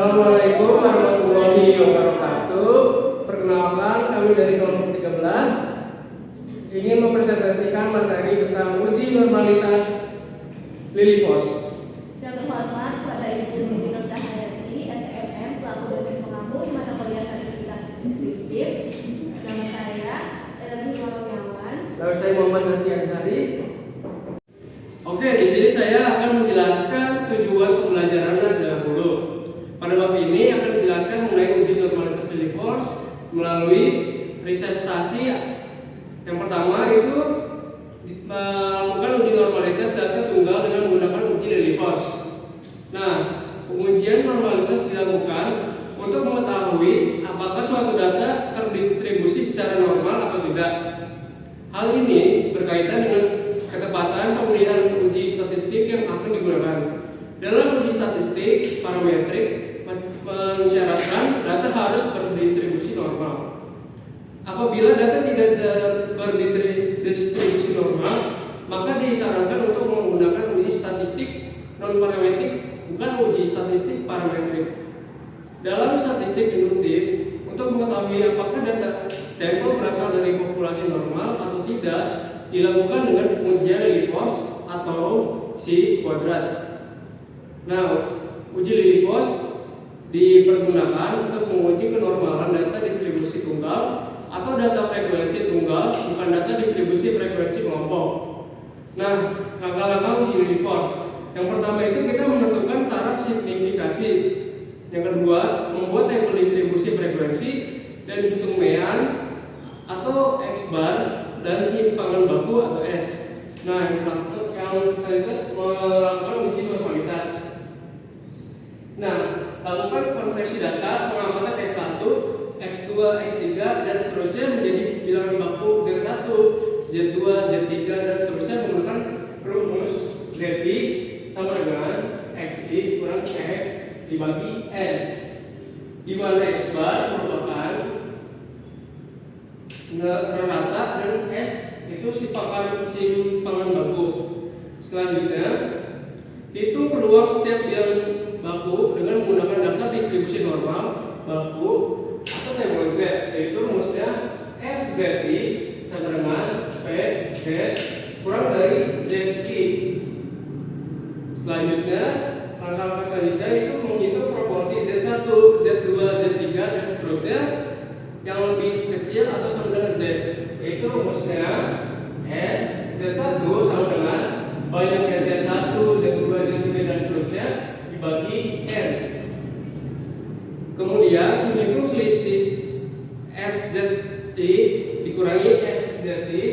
Assalamualaikum warahmatullahi wabarakatuh. Perkenalkan, kami dari kelompok 13 ingin mempresentasikan materi tentang uji normalitas Lilifos. Yang terhormat kepada Ibu Siti Nur Cahyati, SMM, selaku dosen pengampu mata kuliah statistika deskriptif. Nama saya Elabi Marwiawan. Nama saya Muhammad Nati Azhari. Oke, di sini saya akan menjelaskan tujuan pembelajarannya dahulu. Pada bab ini akan dijelaskan mengenai uji normalitas Lilifos melalui resusitasi. Yang pertama itu melakukan uji normalitas data tunggal dengan menggunakan uji Lilifos. Nah, pengujian normalitas dilakukan untuk mengetahui apakah suatu data terdistribusi secara normal atau tidak. Hal ini berkaitan dengan ketepatan pemilihan uji statistik yang akan digunakan. Dalam uji statistik parametrik mensyaratkan data harus berdistribusi normal. Apabila data tidak berdistribusi normal, maka disarankan untuk menggunakan uji statistik non-parametrik, bukan uji statistik parametrik. Dalam statistik induktif, untuk mengetahui apakah data sampel berasal dari populasi normal atau tidak, dilakukan dengan pengujian Lilifos atau C kuadrat. Nah, uji Lilifos dipergunakan untuk menguji kenormalan data distribusi tunggal atau data frekuensi tunggal, bukan data distribusi frekuensi kelompok. Nah, langkah-langkah uji Lilifos. Yang pertama itu kita menentukan taraf signifikasi. Yang kedua, membuat tabel distribusi frekuensi dan hitung mean atau X bar dan simpangan baku atau S. Nah, yang selanjutnya melakukan uji normalitas. Nah, lakukan konversi data pengamatan X1, X2, X3 dan seterusnya menjadi bilangan baku Z1, Z2, Z3 dan seterusnya menggunakan rumus ZI sama dengan XI kurang X dibagi S, di mana X bar merupakan rata dan S itu simpangan baku. Selanjutnya, hitung peluang setiap bilangan baku dengan menggunakan dasar distribusi normal baku atau tabel Z, yaitu rumusnya FZI sama dengan PZ kurang dari ZI. Selanjutnya, langkah-langkah selanjutnya itu menghitung proporsi Z1, Z2, Z3 dan seterusnya yang lebih kecil atau sama dengan Z, yaitu rumusnya S Z1 sama dengan banyaknya Z1, Z2, Z3 dan seterusnya dibagi N. Kemudian menghitung selisih FZI dikurangi SZI,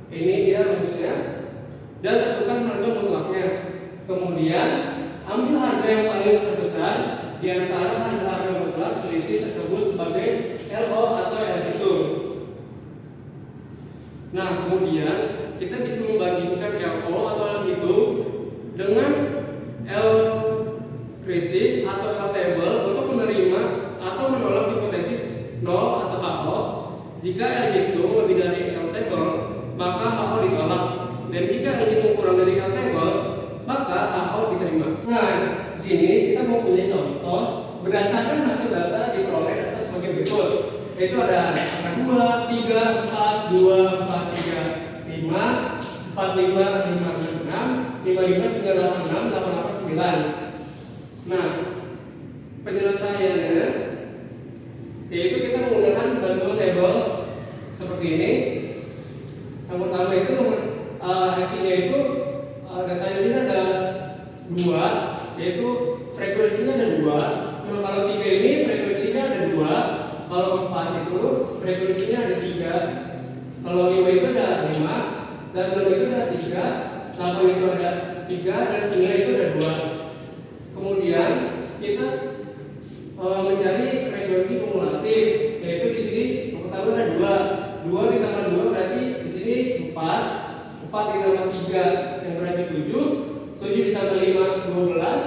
ini dia rumusnya, dan tentukan harga mutlaknya. Kemudian ambil harga yang paling terbesar di antara harga-harga mutlak selisih tersebut sebagai LO atau L hitung. Nah, kemudian kita bisa membandingkan LO atau L hitung dengan L kritis atau L table untuk menerima atau menolak hipotesis 0 atau HO. Jika L hitung lebih dari L table, maka HO ditolak. Dan jika L hitung kurang dari L table, maka HO diterima. Nah, di sini kita mempunyai contoh berdasarkan hasil data diperoleh data sebagai berikut. Yaitu ada angka 2, 3, 4, 2, 4, 3, 5, 4, 5, 5, 6, 5, 5, 9, 8, 6, 8, 8, 9. Nah, penyelesaiannya yaitu kita menggunakan bantuan table seperti ini. Yang pertama itu hasilnya itu data ini ada 2, yaitu frekuensinya ada 2. Nah, kalau 3 ini frekuensinya ada 2. Kalau 4 itu frekuensinya ada 3. Kalau 5 itu ada 5, dan 6 itu ada 3, 8 itu ada 3, dan 9 itu ada 2. Kemudian kita mencari frekuensi kumulatif, yaitu di sini yang pertama ada 2. 2 ditambah 2 berarti di sini 4. 4 ditambah 3 yang berarti 7. 7 ditambah 5 12.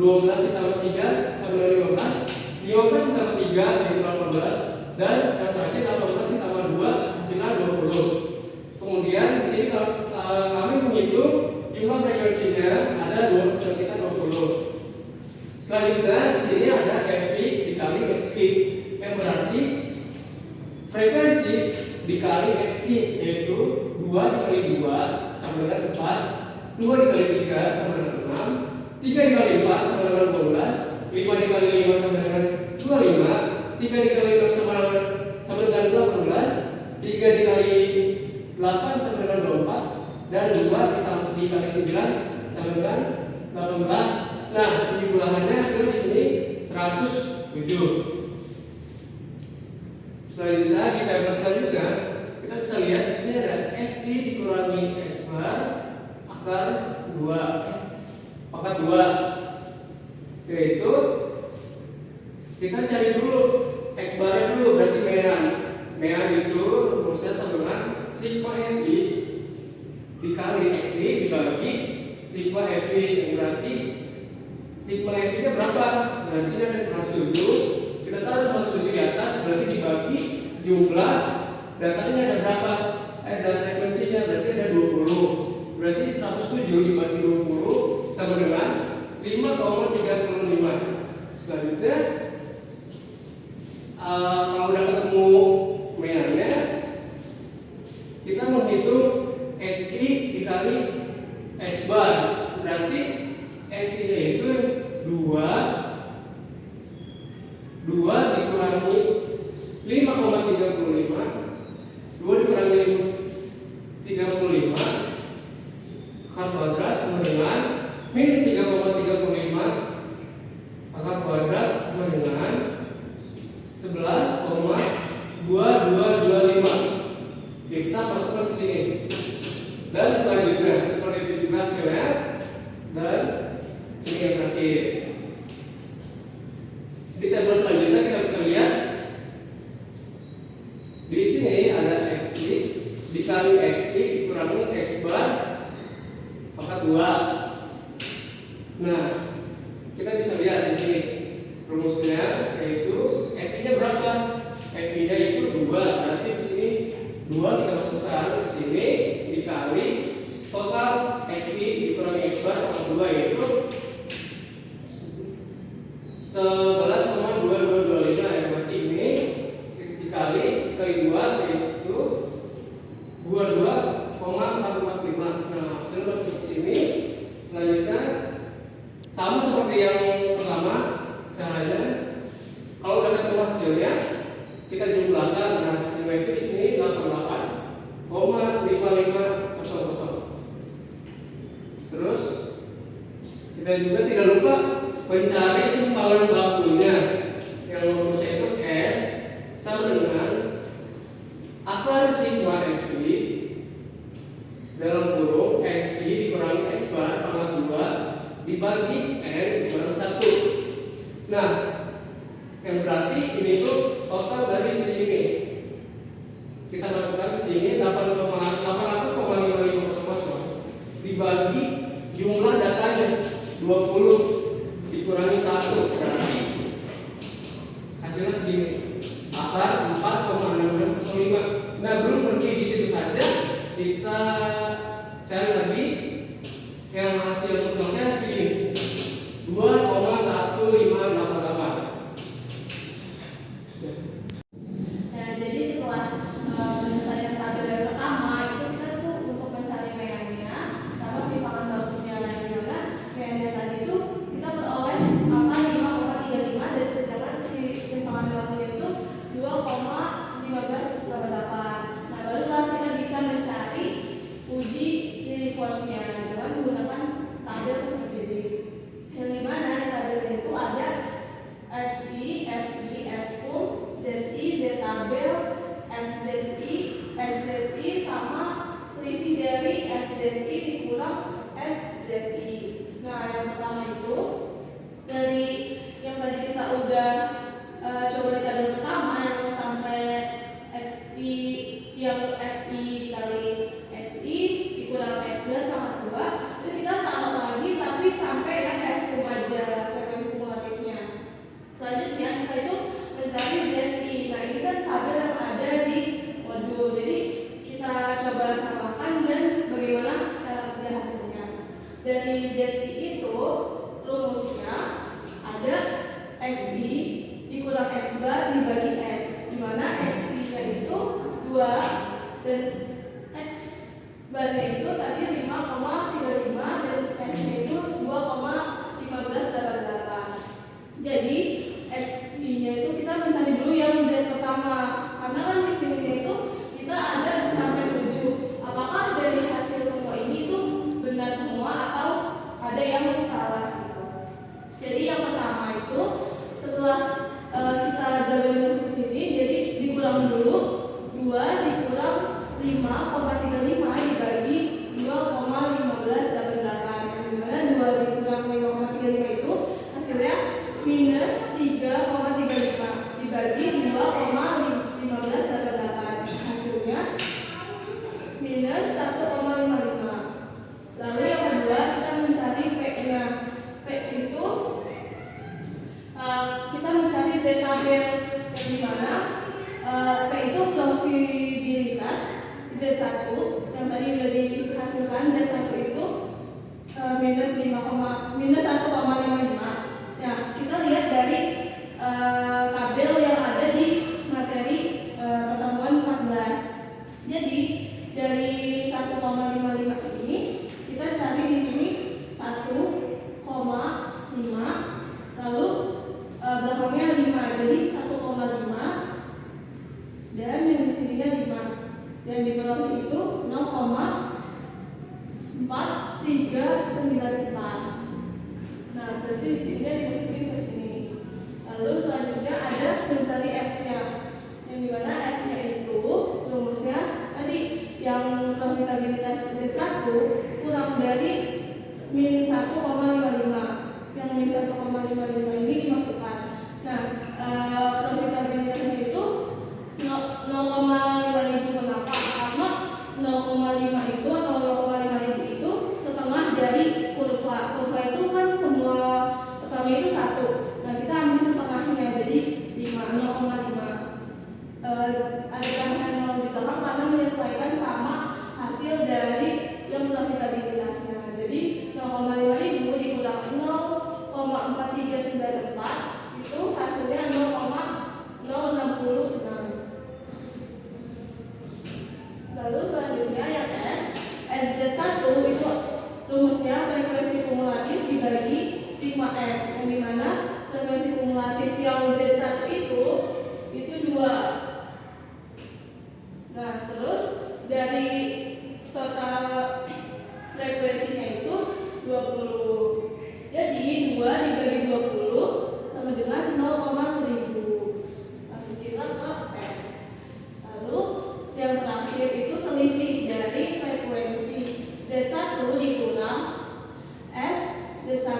12 ditambah 3 sama dengan 15. 15 ditambah 3 yaitu 18. Dan yang terakhir 18 ditambah 2 hasilnya 20. Kemudian di sini kami menghitung jumlah frekuensinya ada 20. Selanjutnya di sini ada FV dikali XP, yang berarti frekuensi dikali XP, yaitu 2 dikali 2 sama dengan 4, 2 dikali 3 sama dengan 6, 3 dikali 4 sama dengan 12, 5 dikali 5 sama dengan 25, 3 dikali 6 sama dengan 18, 3 dikali 8 sama dengan 24, dan 2 dikali 9 sama dengan 18. Nah, jumlahannya hasil di sini 107. Selanjutnya di tabel selanjutnya kita bisa lihat di sini ada SI dikurangi X bar akar 2 pangkat 2, yaitu kita cari dulu X barnya dulu, berarti mean itu rumusnya sama dengan sigma FI dikali XI dibagi sigma FI, yang berarti sigma FI nya berapa? Nah, di sini ada 107. Kita taruh 107 di atas, berarti dibagi jumlah datanya ada berapa? Ada frekuensinya, berarti ada 20. Berarti 107 dibagi 20 sama dengan 5,35. Selanjutnya kalau udah ketemu meannya, kita menghitung XI dikali X bar. Berarti XI nya itu 2 dikurangi 5,35, 2 dikurangi 35 akar kuadrat sama dengan min 3,35 akar kuadrat sama dengan 11,2225. Kita masukkan ke sini. Dan selanjutnya seperti itu juga hasilnya. Dan ini yang terakhir. Di tabel selanjutnya kita bisa lihat di sini ada FI dikali XI dikurangi X bar pangkat 2. Nah, kita bisa lihat di sini rumusnya, yaitu FI-nya berapa? FI-nya itu 2. Berarti di sini 2 kita masukkan ke sini dikali total XI dikurangi X bar pangkat 2, yaitu 11,2225, yang berarti ini dikali 2, yaitu 22,445. Nah, hasilnya di sini. Selanjutnya sama seperti yang pertama caranya. Kalau udah ketemu hasilnya, kita jumlahkan. Nah, hasilnya itu di sini 88,5500. Terus kita juga tidak lupa mencari simpangan bakunya, yang rumusnya itu S sama dengan akar sigma FI dalam kurung XI dikurangi X bar pangkat 2 dibagi N kurang 1. Nah, yang berarti ini tuh total dari sini. Kita masukkan ke sini 88,5500 dibagi jumlah datanya 20 dikurangi 1, berarti hasilnya segini, akar 4,6605. Nah, belum berhenti di situ saja, kita cari lagi yang hasil totalnya segini, 2,1588. Nah, jadi setelah penyelesaian tabel yang pertama itu kita tuh untuk mencari meannya sama simpangan bakunya, yang dimana meannya tadi itu kita peroleh angka 5,35 dan sedangkan si simpangan bakunya itu 2,1588. Nah, barulah kita bisa mencari uji Lillie force-nya. Z1 yang tadi udah dihasilkan. Z1 itu minus 1,55. Nah, kita lihat dari tabel yang ada di materi pertemuan 14. Jadi dari 1,55 ini kita cari di sini 1,5, lalu belakangnya 5, jadi 1,5, dan yang di sininya 5, dan di bawah itu 0,4394. Nah, berarti di sini dimasukin ke sini. Lalu selanjutnya ada mencari F-nya, yang dimana F-nya itu rumusnya tadi yang profitabilitas Z1 kurang dari min 1,55. Yang min 1,55 ini dimasukkan. Nah, profitabilitasnya itu 0,5 ribu. Kenapa? Karena 0,5 itu atau 0,5 ribu itu setengah dari kurva. Kurva itu kan semua totalnya itu 1. Nah, kita ambil setengahnya, jadi 0,5. Ada tambahan 0 di belakang karena menyesuaikan sama hasil dari yang profitabilitasnya. Jadi 0,5 ribu dikurang 0,4394 itu hasilnya 0,066. Lalu selanjutnya yang SZ1 itu rumusnya frekuensi kumulatif dibagi sigma F, yang dimana frekuensi kumulatif yang Z1 itu 2. Nah, terus dari total frekuensinya itu 20. Jadi 2 dibagi 20 sama dengan 0,1000. Masukinlah ke X. Lalu yang terakhir itu selisih dari frekuensi Z1 dikurang S Z1.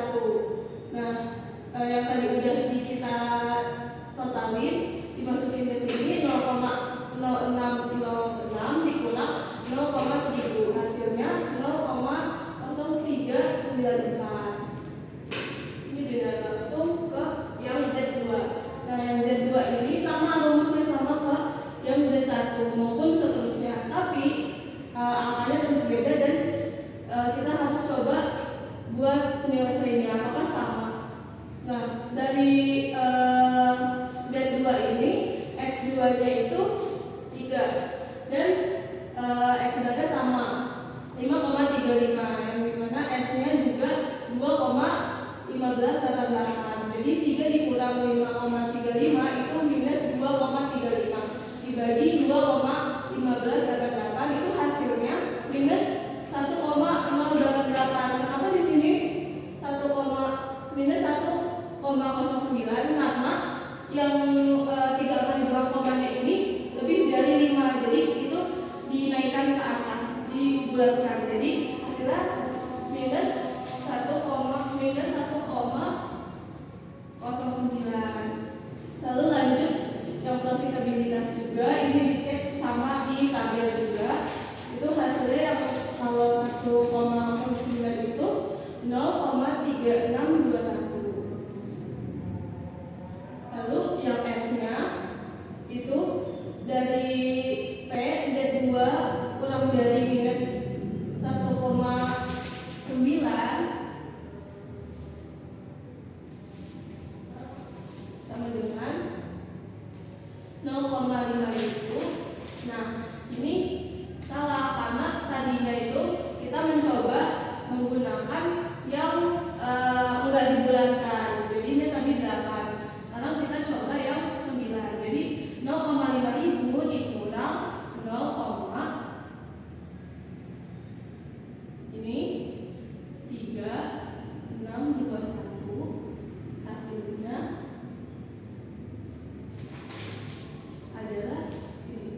Nah, yang tadi udah kita totalin dimasukin ke sini 0,0606 dikurang 0,1000, hasilnya 0,0394. Ini beda langsung ke yang Z2. Nah, yang Z2 ini sama rumusnya sama ke yang Z1 maupun seterusnya, tapi angkanya tentu beda dan kita harus coba buat menyelesaikannya apakah sama. Nah, dari Z2 ini X2-nya itu 3 dan X2-nya sama 5,35, yang dimana S-nya juga 2,1588. Jadi 3 dikurang 5,35 itu minus 2,35 dibagi 2,1588 itu hasilnya minus 1,088. Kenapa di sini minus 1,09? Karena yang 3 kali belakang komanya ini lebih dari 5, jadi itu dinaikkan ke atas, dibulatkan. Jadi hasilnya minus 1,09. Lalu lanjut yang profitabilitas juga ini dicek sama di tabel juga. Itu hasilnya yang kalau 1,09 itu 0,3621. Lalu yang F-nya itu dari P Z2 kurang dari minus 1,9 sama dengan 0,5 ribu. Nah, ini salah karena tadinya itu kita mencoba menggunakan yang enggak dibulatkan. Jadi ini tadi 8. Sekarang kita coba yang 9. Jadi 0,5 ribu dikurang 0, ini 3621, hasilnya adalah ini.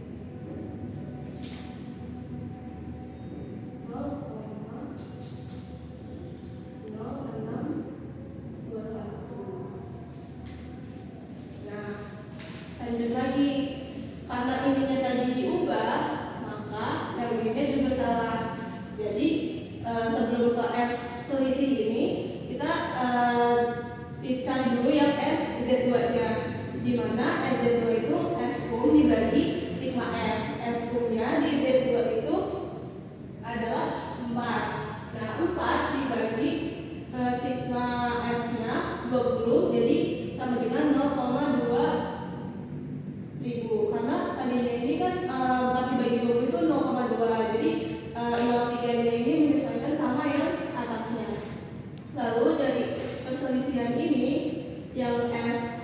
perselisihan ini yang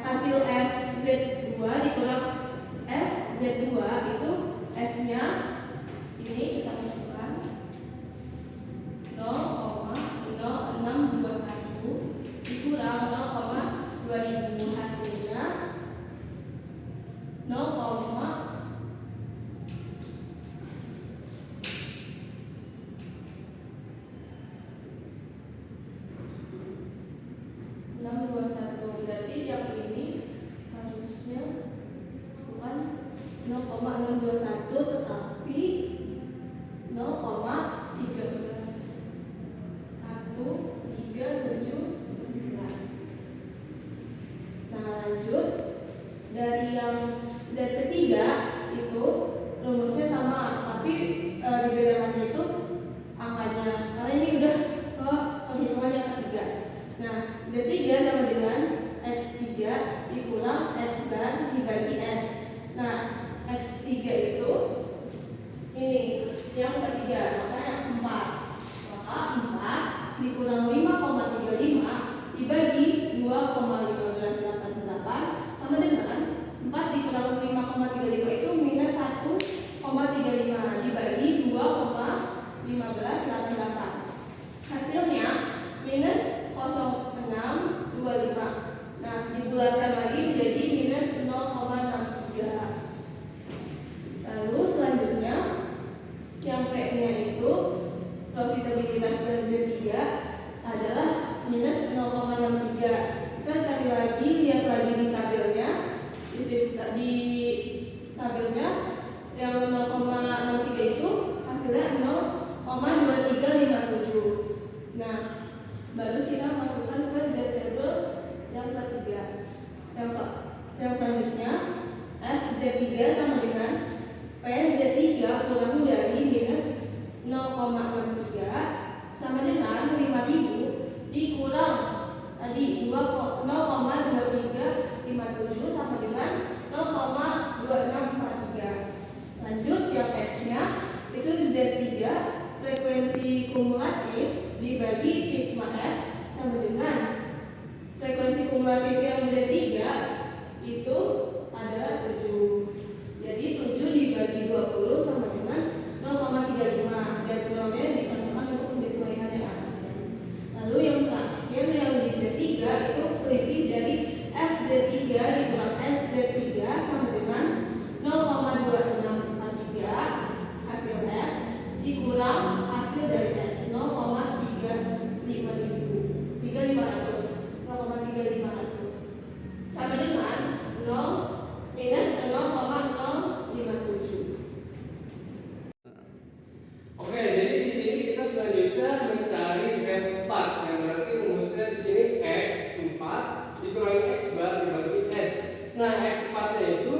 hasil F Z2 dikurang S Z2 itu F-nya ini kita masukkan 0,0621 dikurang 0,2000 hasilnya 0,621. Berarti yang ini harusnya bukan 0,621 tetapi 0,13 1379. Nah, lanjut dari yang Z ketiga itu rumusnya sama tapi dibedakannya itu angkanya karena ini udah ke perhitungan yang ketiga. Nah, Z3 sama dengan X3 dikurang X bar dibagi S. Nah, X3 itu ini yang ketiga, makanya 4. Maka 4 dikurang 5,35 dibagi 2,1588 sama dengan 4 dikurang 5,35 itu minus 1,35 dibagi 2,1588. Hasilnya minus 0,625. Nah, dibulatkan lagi menjadi minus 0,63. Lalu selanjutnya yang P-nya itu profitabilitas dari Z3 adalah minus 0,63. Kita cari lagi, lihat lagi di tabelnya. Di tabelnya yang 0,63 itu hasilnya 0,2357. Nah, baru kita masukkan ke Z table yang ketiga. Yang selanjutnya F Z3 sama dengan P Z3 kurang dari minus 0,63 sama dengan 5000 dikurang tadi 0,2357 sama dengan 0,2643. Lanjut yang S-nya itu Z3 frekuensi kumulatif dibagi sigma F sama dengan frekuensi kumulatif yang Z3 itu adalah 7. Jadi 7 dibagi 20 sama dengan 0,35 dan nolnya ditambahkan untuk menyesuaikan yang atasnya. Lalu yang terakhir yang di Z3 itu selisih dari F Z3 dikurang S Z3 sama dengan 0,2643 hasil F dikurang hasil dari S 0,3500 sama dengan 0 minus 0,057. Oke, jadi di sini kita selanjutnya mencari Z4 yang berarti rumusnya di sini X4 dikurangi X bar dibagi S. Nah, X4-nya itu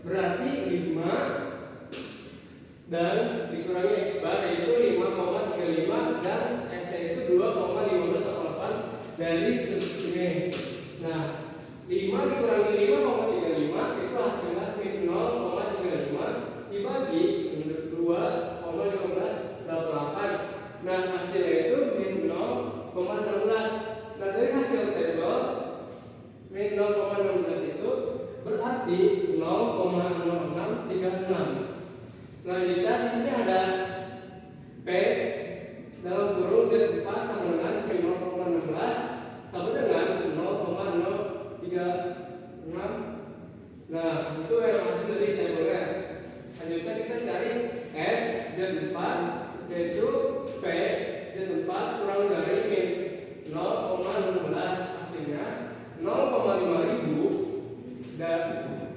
berarti 5 dan dikurangi X bar yaitu 5,35 dan S-nya itu 2,1588 dari sini. Nah, 5 dikurangi 5,35 itu hasilnya min 0,35 dibagi 2,1588. Nah, hasilnya itu min 0,16. Nah, dari hasil tabel min 0,16 itu berarti 0,0636. Selanjutnya di sini ada P dalam kurung Z4 sama dengan min 0,16 sama dengan 0,036. Nah, itu yang hasil dari tabelnya. Selanjutnya kita cari F Z4 yaitu P Z4 kurang dari min 0,16 hasilnya 0,5000 dan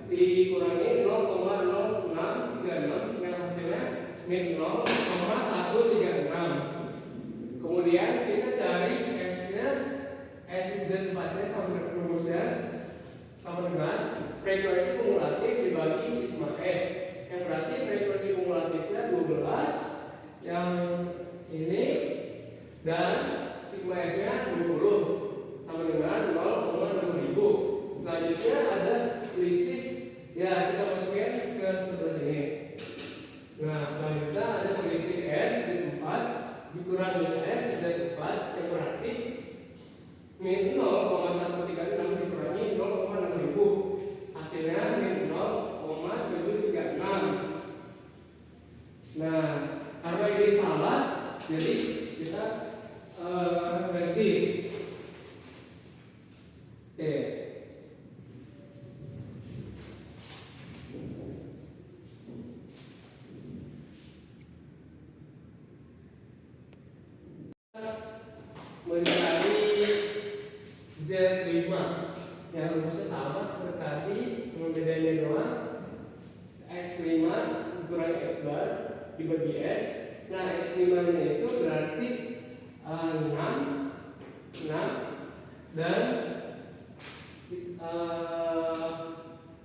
dikurangi 0,0636 yang hasilnya min 0,136. Kemudian kita cari S-nya, S Z4-nya sama dengan rumusnya sama dengan frekuensi kumulatif dibagi sigma F yang berarti frekuensi kumulatifnya 12 yang ini dan sigma F-nya 20 sama dengan 0,6000. Selanjutnya ada selisih, ya kita masukin ke sebelah sini. Nah, selanjutnya ada selisih F Z4 dikurangi S Z4 yang berarti min 0,0 hasilnya min 0,736. Nah, karena ini salah, jadi kita ganti. Oke. Mencari Z5 yang rumusnya sama seperti tadi, cuma bedanya doang. X5 dikurangi X bar dibagi S. Nah, X5 nya itu berarti 6 dan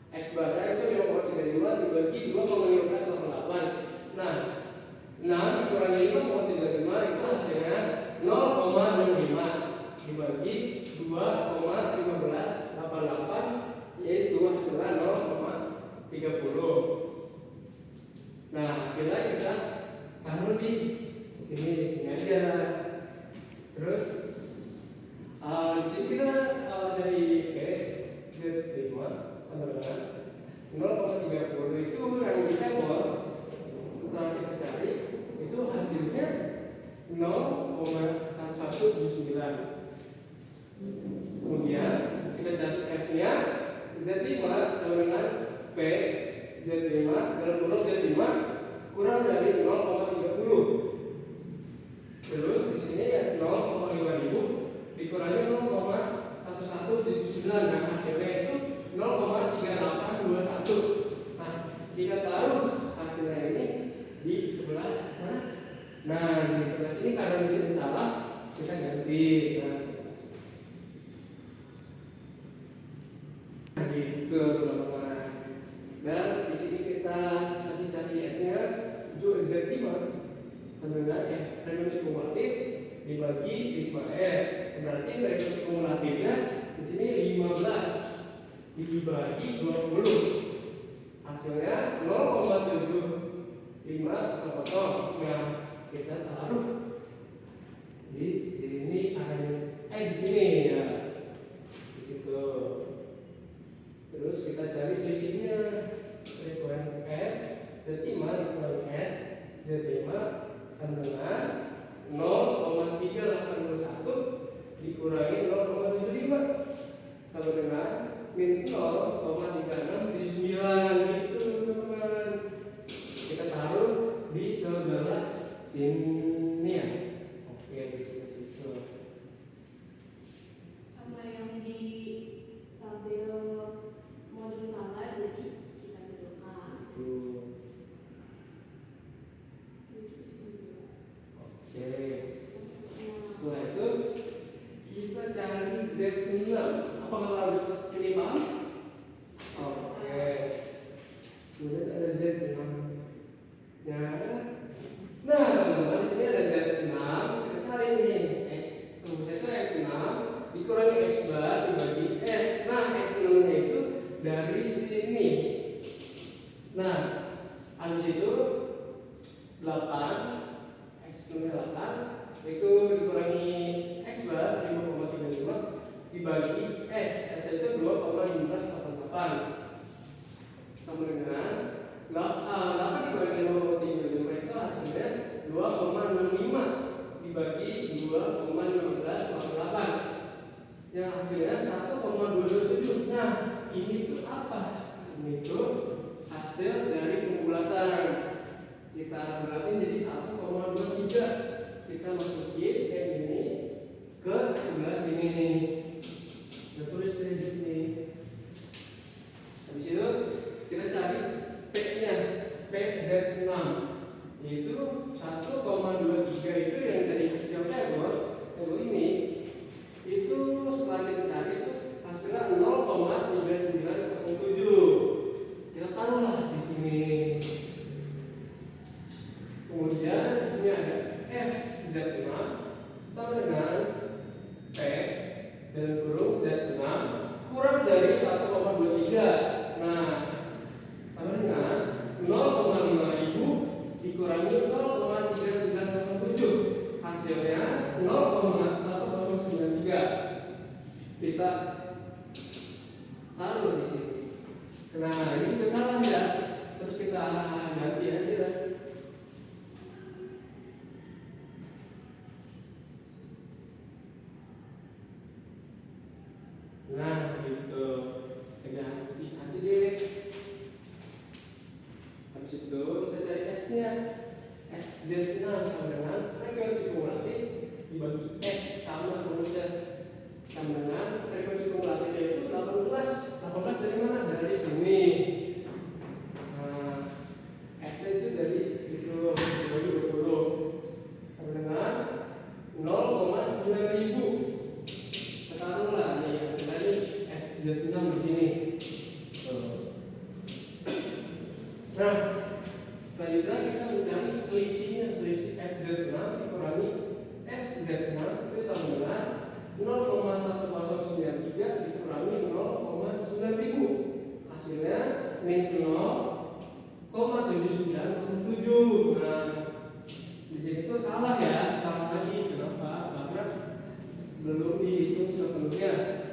X bar itu 5,35 dibagi 2,1588. Nah, 6 dikurangi 5,35 itu hasilnya 0,65 dibagi 2,1588, yaitu hasilnya 0,30. Nah, hasilnya kita taruh di sini aja. Terus di sini kita cari Z5 sama dengan 0,30 itu yang kita buat. Setelah kita cari itu hasilnya 0,1179. Kemudian kita cari F-nya, Z5 sama dengan P Z5 dalam kurung Z5 kurang dari 0,30. Terus di sini ya 0,5000 dikurangi 0,1179. Nah, hasilnya itu 0,3821. Nah, kita taruh hasilnya ini di sebelah mana? Nah, di sebelah sini karena di sini salah, kita ganti. Nah, gitu teman-teman. Dan di sini kita masih cari S-nya, itu Z5 sama dengan frekuensi kumulatif dibagi sigma F. Berarti frekuensi kumulatifnya di sini 15 dibagi 20. Hasilnya 0,7510. Nah, kita taruh di sini di sini ya. Di situ. Terus kita cari selisihnya. Frekuensi F Z5 dikurangi S Z5 sama dengan 0,381 dikurangi 0,75 sama dengan min 0,3679 gitu teman-teman. Kita taruh di sebelah sini ya. Oke, di sebelah situ. Sama yang di tabel modul salah, jadi kita betulkan. Oke. Setelah itu kita cari Z6. Apakah harus ini paham? Oke. Kemudian ada Z6. Ya. Nah, teman-teman, di sini ada Z6. Kita cari nih X. Rumusnya itu X6 dikurangi X bar dibagi S. Nah, X6-nya itu dari sini. Nah, habis itu 8 X-nya 8 itu dikurangi X bar 5,35 dibagi S. S itu 2,1588 sama dengan 8 dikurangi 5,35 itu hasilnya 2,65 dibagi 2,1588 yang hasilnya 1,227. Nah, ini tuh apa? Ini tuh hasil dari pembulatan. Kita bulatin jadi 1,23. Kita masukin kayak gini ke sebelah sini. Kita tulis di sini. Habis itu kita cari P-nya, PZ6. Yaitu 1,23 itu yang dari hasil tabel ini itu setelah kita cari itu hasilnya 0,3907. Kita taruhlah di sini. Kemudian di sini ada FZ6 sama dengan P dan kurung Z6 kurang dari 1,23. Nah, sama dengan 0,5000 dikurangi 0,3907. Hasilnya 0,1093. Kita taruh di sini. Nah, ini juga salah ya. Terus kita ganti aja. Nah, gitu. Ganti aja deh. Habis itu kita cari S-nya. SZ6 sama dengan frekuensi kumulatif dibagi S sama kemudian sama dengan frekuensi kumulatifnya itu 18. 18 dari mana? Dari sini. Nah, S itu dari situ 20 sama dengan 0,9 ribu. Taruhlah nih hasilnya nih SZ6 di sini. Nah, selanjutnya kita mencari selisihnya. Selisih FZ6 dikurangi SZ6 itu sama dengan 0,1093 dikurangi 0,9 ribu. Hasilnya min 0,7907. Nah, di sini tuh salah ya, salah lagi. Kenapa? Karena belum dihitung sepenuhnya.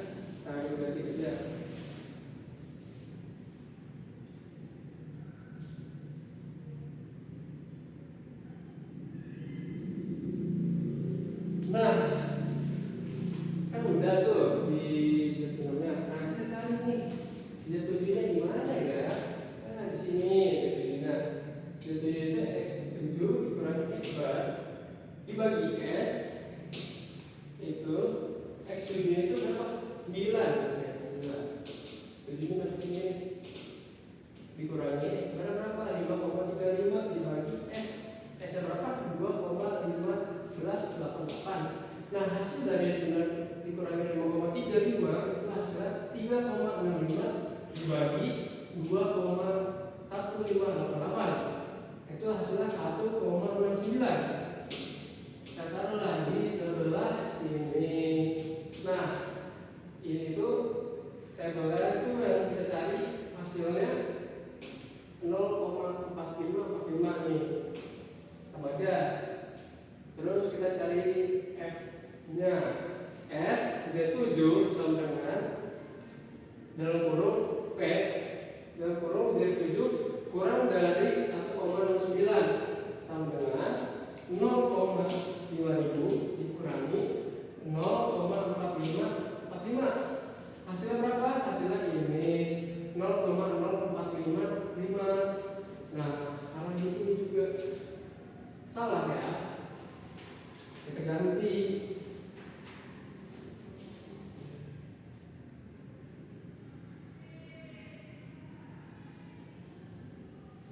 Nah, ini berarti kerja. Nah, kan udah tuh di Z6-nya. Nah, kita cari nih Z7-nya di mana ya? Nah, di sini Z7-nya. Z7 itu X7 dikurangi X bar dibagi S itu X7-nya itu berapa? 9. Ya, 9. 7 ini masuk ini. Dikurangi X bar berapa? 5,35 dibagi S. S berapa? 2,1588. Nah, hasil dari 9 dikurangi 5,35 itu hasilnya 3,65 dibagi 2,1588. Itu hasilnya 1,69. Kita taruh lagi sebelah sini. Nah, ini tuh tabelnya itu yang kita cari hasilnya 0,4545 nih. Sama aja. Terus kita cari F-nya. F Z7 sama dengan dalam kurung P dalam kurung Z7 kurang dari 1,09 sama dengan 0,5000 dikurangi 0,4545. Hasilnya berapa? Hasilnya ini 0,0455. Nah, salah di sini juga. Salah ya. Kita ganti.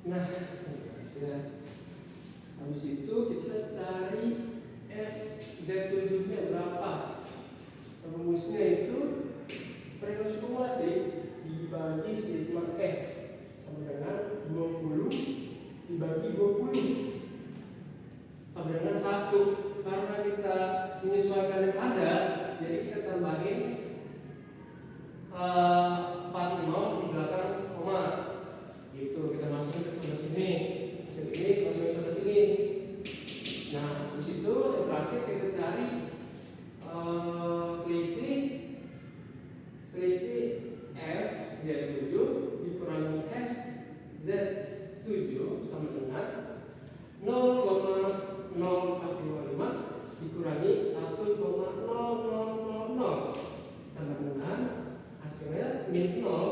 Nah, ya. Habis itu kita cari SZ7-nya berapa? Rumusnya itu frekuensi kumulatif dibagi sigma F sama dengan 20 dibagi 20 sama dengan 1. Karena kita menyesuaikan yang ada, jadi kita tambahin 40 di belakang koma. Gitu, kita masukin ke sebelah sini. Jadi ini masukin ke sebelah sini. Nah, di situ yang terakhir kita cari selisih F Z7 dikurangi S Z7 sama dengan 0,0455 dikurangi 1,0000 sama dengan hasilnya min 0,7907.